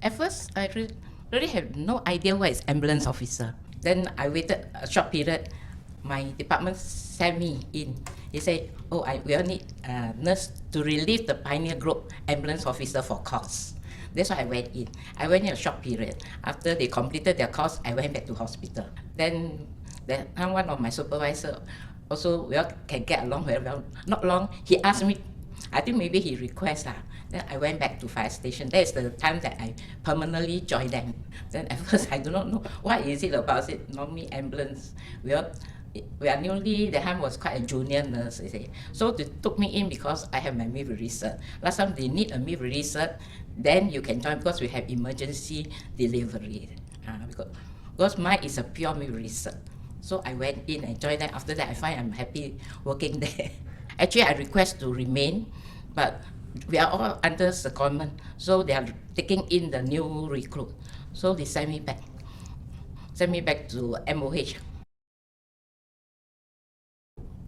At first, I really have no idea what is ambulance officer. Then I waited a short period. My department sent me in. He said, "Oh, we all need a nurse to relieve the pioneer group ambulance officer for course." That's why I went in. I went in a short period. After they completed their course, I went back to hospital. Then one of my supervisor also we all can get along very well. Not long, he asked me, I think maybe he requests. Then I went back to fire station. That is the time that I permanently joined them. Then at first I do not know what is it about it. Normally ambulance. We are newly, the time was quite a junior nurse, you see. So they took me in because I have my midwife research. Last time they need a midwife research, then you can join because we have emergency delivery. Because mine is a pure midwife research. So I went in and joined them. After that, I find I'm happy working there. Actually, I request to remain, but we are all under secondment, so they are taking in the new recruit. So they send me back to MOH.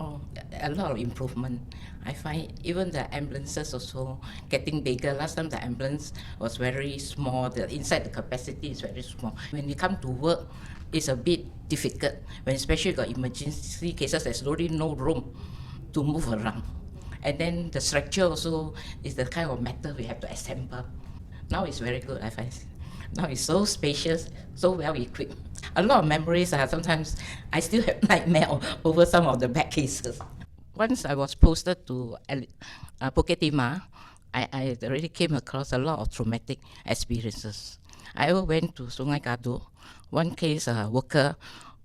Oh, a lot of improvement. I find even the ambulances also getting bigger. Last time the ambulance was very small. The inside the capacity is very small. When you come to work, it's a bit difficult. When especially got emergency cases, there's really no room to move around. And then the structure also is the kind of metal we have to assemble. Now it's very good, I find. Now it's so spacious, so well equipped. A lot of memories. Sometimes I still have nightmare over some of the bad cases. Once I was posted to Bukit Timah, I already came across a lot of traumatic experiences. I ever went to Sungai Kadut. One case, a worker,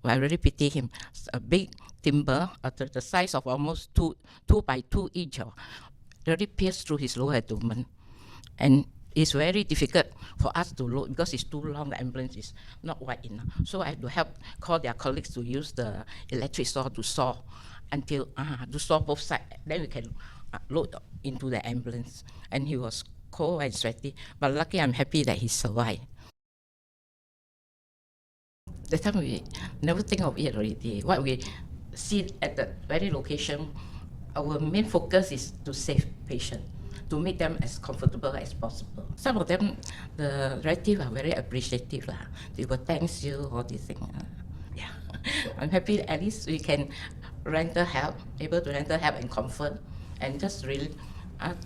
I really pity him. A big timber, the size of almost 2 by 2 inch, really pierced through his lower abdomen. And it's very difficult for us to load because it's too long, the ambulance is not wide enough. So I had to call their colleagues to use the electric saw to saw until, to saw both sides. Then we can load into the ambulance. And he was cold and sweaty, but lucky I'm happy that he survived. That time we never think of it already. What we see at the very location, our main focus is to save patients, to make them as comfortable as possible. Some of them, the relatives are very appreciative. They will thank you, all these things. Yeah, I'm happy at least we can able to render help and comfort, and just really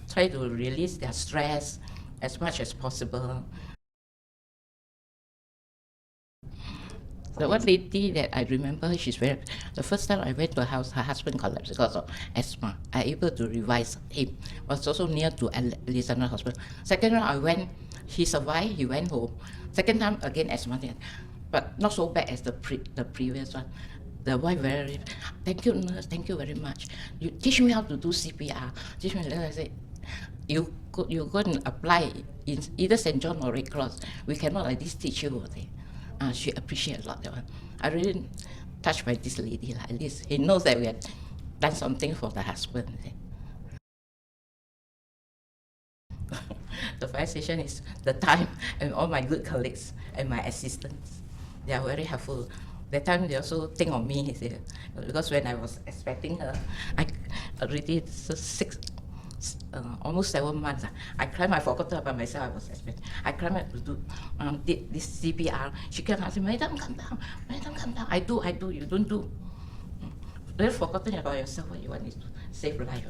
try to release their stress as much as possible. The one lady that I remember, the first time I went to her house, her husband collapsed because of asthma. I able to revise him. Was also near to Alexandra Hospital. Second time I went, he survived, he went home. Second time again asthma, but not so bad as the previous one. The wife thank you nurse, thank you very much. You teach me how to do CPR. Teach me. Then I said, you go and apply in either St. John or Red Cross. We cannot like this teach you. She appreciates a lot that one. I really touched by this lady. At least he knows that we have done something for the husband. The fire station is the time, and all my good colleagues and my assistants. They are very helpful. That time they also think of me, because when I was expecting her, I already almost 7 months. I climbed, I forgot about myself, I was expecting. I climbed to do this CPR. She kept asking, Madam, come down, Madam, come down. I do, you don't do. You've forgotten about yourself, what you want is to save life.